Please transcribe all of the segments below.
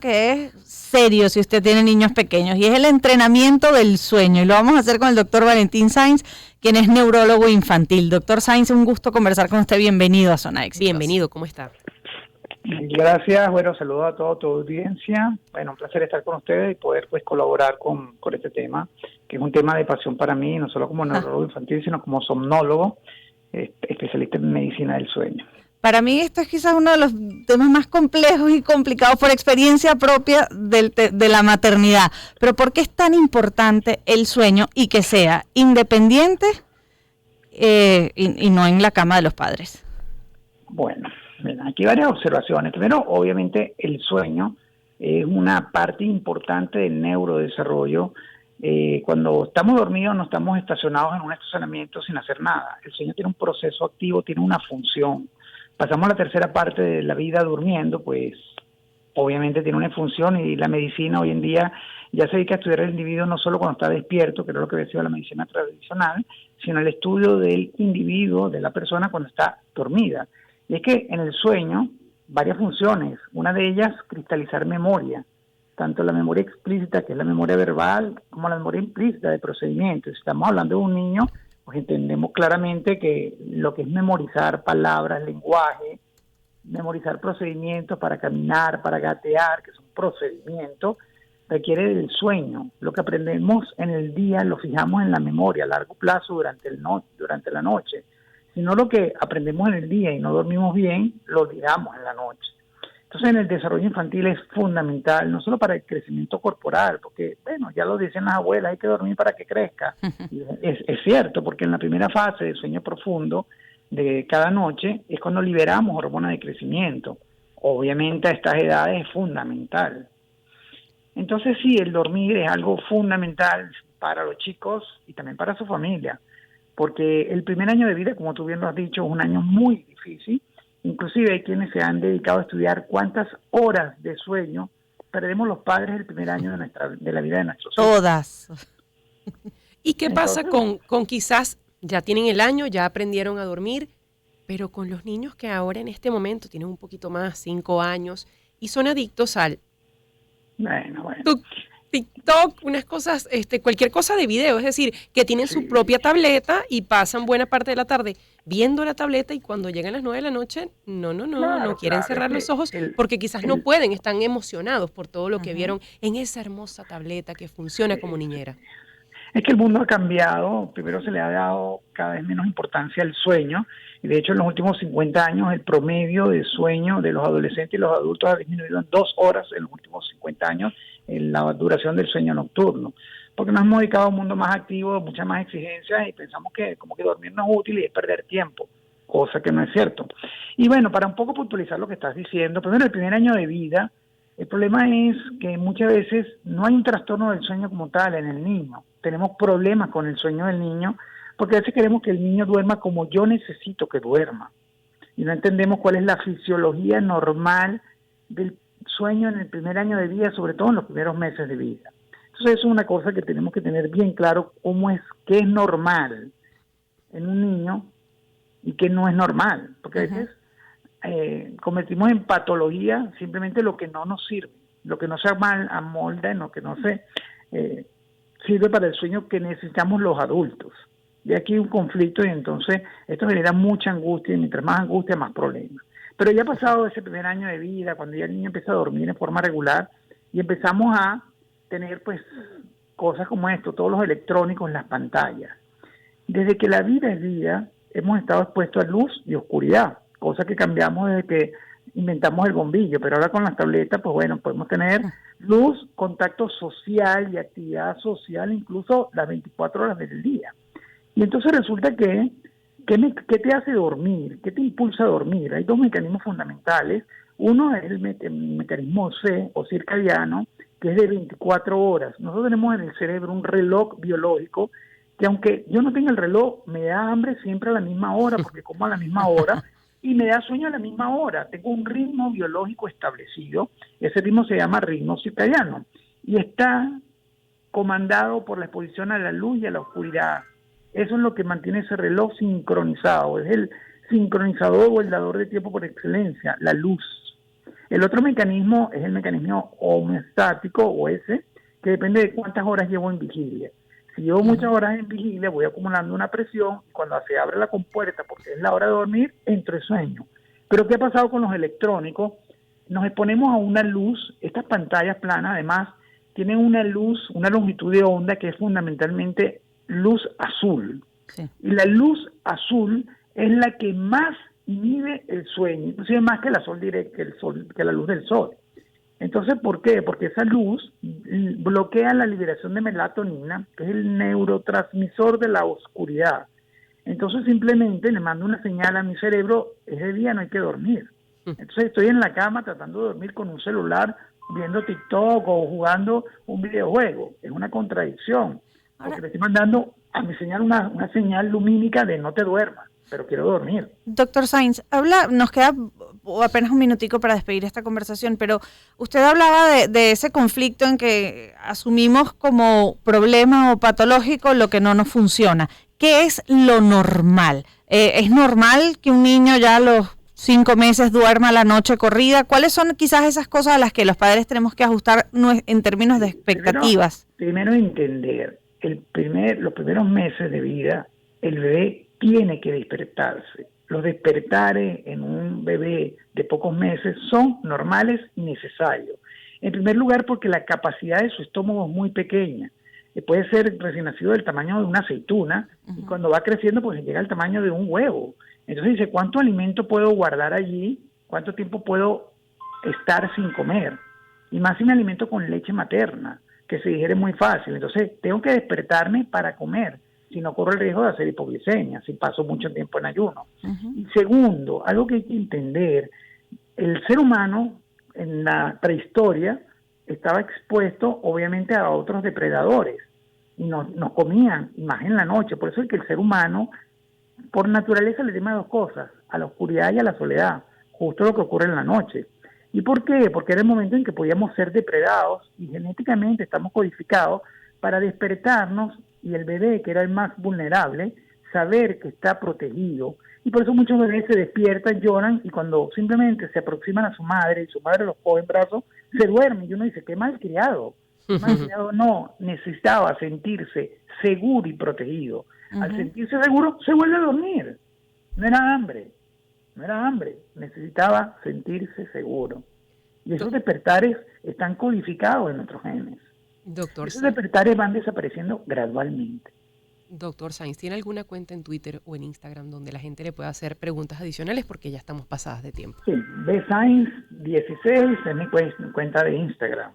que es serio si usted tiene niños pequeños, y es el entrenamiento del sueño, y lo vamos a hacer con el doctor Valentín Sainz, quien es neurólogo infantil. Doctor Sainz, un gusto conversar con usted. Bienvenido a Zona Éxitos. Bienvenido, ¿cómo está? Gracias, bueno, saludos a toda tu audiencia. Bueno, un placer estar con ustedes y poder pues colaborar con este tema, que es un tema de pasión para mí, no solo como neurólogo infantil, sino como somnólogo, especialista en medicina del sueño. Para mí esto es quizás uno de los temas más complejos y complicados por experiencia propia de la maternidad. Pero ¿por qué es tan importante el sueño y que sea independiente y no en la cama de los padres? Bueno, aquí varias observaciones. Primero, obviamente, el sueño es una parte importante del neurodesarrollo. Cuando estamos dormidos no estamos estacionados en un estacionamiento sin hacer nada. El sueño tiene un proceso activo, tiene una función. Pasamos la tercera parte de la vida durmiendo, pues obviamente tiene una función, y la medicina hoy en día ya se dedica a estudiar al individuo no solo cuando está despierto, que era lo que decía la medicina tradicional, sino el estudio del individuo, de la persona cuando está dormida. Y es que en el sueño, varias funciones, una de ellas cristalizar memoria, tanto la memoria explícita, que es la memoria verbal, como la memoria implícita de procedimientos. Si estamos hablando de un niño, pues entendemos claramente que lo que es memorizar palabras, lenguaje, memorizar procedimientos para caminar, para gatear, que son procedimientos, requiere del sueño. Lo que aprendemos en el día lo fijamos en la memoria a largo plazo durante la noche. Si no, lo que aprendemos en el día y no dormimos bien, lo olvidamos en la noche. Entonces, en el desarrollo infantil es fundamental, no solo para el crecimiento corporal, porque, bueno, ya lo dicen las abuelas, hay que dormir para que crezca. Y es cierto, porque en la primera fase del sueño profundo de cada noche es cuando liberamos hormonas de crecimiento. Obviamente a estas edades es fundamental. Entonces, sí, el dormir es algo fundamental para los chicos y también para su familia, porque el primer año de vida, como tú bien lo has dicho, es un año muy difícil. Inclusive hay quienes se han dedicado a estudiar cuántas horas de sueño perdemos los padres el primer año de la vida de nuestros hijos. Todas. ¿Y qué pasa con quizás ya tienen el año, ya aprendieron a dormir, pero con los niños que ahora en este momento tienen un poquito más, 5 años, y son adictos al Bueno. TikTok, unas cosas, cualquier cosa de video, es decir, que tienen su propia tableta y pasan buena parte de la tarde viendo la tableta, y cuando llegan las 9 de la noche, no quieren cerrar los ojos porque quizás no pueden, están emocionados por todo lo que vieron en esa hermosa tableta que funciona como niñera. Es que el mundo ha cambiado. Primero, se le ha dado cada vez menos importancia al sueño, y de hecho en los últimos 50 años el promedio de sueño de los adolescentes y los adultos ha disminuido en 2 horas en los últimos 50 años en la duración del sueño nocturno, porque nos hemos dedicado a un mundo más activo, muchas más exigencias, y pensamos que como que dormir no es útil y es perder tiempo, cosa que no es cierto. Y bueno, para un poco puntualizar lo que estás diciendo, primero, el primer año de vida, el problema es que muchas veces no hay un trastorno del sueño como tal en el niño. Tenemos problemas con el sueño del niño, porque a veces queremos que el niño duerma como yo necesito que duerma, y no entendemos cuál es la fisiología normal del sueño en el primer año de vida, sobre todo en los primeros meses de vida. Entonces eso es una cosa que tenemos que tener bien claro, qué es normal en un niño y qué no es normal, porque a veces convertimos en patología simplemente lo que no nos sirve, lo que no se amolda, en lo que no se sirve para el sueño que necesitamos los adultos. Y aquí hay un conflicto, y entonces esto genera mucha angustia, y mientras más angustia, más problemas. Pero ya pasado ese primer año de vida, cuando ya el niño empieza a dormir en forma regular y empezamos a tener pues cosas como esto, todos los electrónicos en las pantallas. Desde que la vida es vida, hemos estado expuestos a luz y oscuridad, cosa que cambiamos desde que inventamos el bombillo, pero ahora con las tabletas, pues bueno, podemos tener luz, contacto social y actividad social incluso las 24 horas del día. Y entonces resulta que ¿qué te hace dormir? ¿Qué te impulsa a dormir? Hay 2 mecanismos fundamentales. Uno es el mecanismo C o circadiano, que es de 24 horas. Nosotros tenemos en el cerebro un reloj biológico que, aunque yo no tenga el reloj, me da hambre siempre a la misma hora, porque como a la misma hora, y me da sueño a la misma hora. Tengo un ritmo biológico establecido. Ese ritmo se llama ritmo circadiano y está comandado por la exposición a la luz y a la oscuridad. Eso es lo que mantiene ese reloj sincronizado. Es el sincronizador o el dador de tiempo por excelencia, la luz. El otro mecanismo es el mecanismo homeostático o ese, que depende de cuántas horas llevo en vigilia. Si llevo muchas horas en vigilia, voy acumulando una presión y cuando se abre la compuerta, porque es la hora de dormir, entro en sueño. Pero ¿qué ha pasado con los electrónicos? Nos exponemos a una luz, estas pantallas planas además tienen una luz, una longitud de onda que es fundamentalmente luz azul. Sí. Y la luz azul es la que más inhibe el sueño, inclusive más que la sol directa, que la luz del sol. Entonces, ¿por qué? Porque esa luz bloquea la liberación de melatonina, que es el neurotransmisor de la oscuridad. Entonces, simplemente le mando una señal a mi cerebro, es de día, no hay que dormir. Entonces, estoy en la cama tratando de dormir con un celular, viendo TikTok o jugando un videojuego. Es una contradicción, porque le estoy mandando a mi señal una señal lumínica de no te duermas, pero quiero dormir. Doctor Sainz, nos queda apenas un minutico para despedir esta conversación, pero usted hablaba de ese conflicto en que asumimos como problema o patológico lo que no nos funciona. ¿Qué es lo normal? ¿Es normal que un niño ya a los 5 meses duerma la noche corrida? ¿Cuáles son quizás esas cosas a las que los padres tenemos que ajustar en términos de expectativas? Primero entender, los primeros meses de vida, el bebé tiene que despertarse. Los despertares en un bebé de pocos meses son normales y necesarios. En primer lugar, porque la capacidad de su estómago es muy pequeña. Puede ser recién nacido del tamaño de una aceituna, y cuando va creciendo pues llega al tamaño de un huevo. Entonces dice, ¿cuánto alimento puedo guardar allí? ¿Cuánto tiempo puedo estar sin comer? Y más si me alimento con leche materna, que se digiere muy fácil. Entonces tengo que despertarme para comer, si no corro el riesgo de hacer hipoglicemia, si paso mucho tiempo en ayuno. Y segundo, algo que hay que entender, el ser humano en la prehistoria estaba expuesto obviamente a otros depredadores y nos comían, y más en la noche. Por eso es que el ser humano por naturaleza le teme a dos cosas, a la oscuridad y a la soledad, justo lo que ocurre en la noche. ¿Y por qué? Porque era el momento en que podíamos ser depredados y genéticamente estamos codificados para despertarnos y el bebé, que era el más vulnerable, saber que está protegido. Y por eso muchos bebés se despiertan, lloran, y cuando simplemente se aproximan a su madre y su madre los coge en brazos, se duerme. Y uno dice, qué malcriado. Malcriado no, necesitaba sentirse seguro y protegido. Al sentirse seguro, se vuelve a dormir. No era hambre, necesitaba sentirse seguro. Y esos despertares están codificados en nuestros genes. Doctor Esos despertares van desapareciendo gradualmente. Doctor Sainz, ¿tiene alguna cuenta en Twitter o en Instagram donde la gente le pueda hacer preguntas adicionales? Porque ya estamos pasadas de tiempo. Sí, bsainz16 es mi cuenta de Instagram.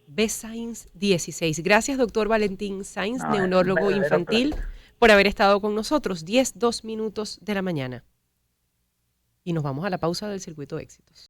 bsainz16. Gracias, doctor Valentín Sainz, neonólogo infantil, por haber estado con nosotros. 10:02 de la mañana. Y nos vamos a la pausa del Circuito de Éxitos.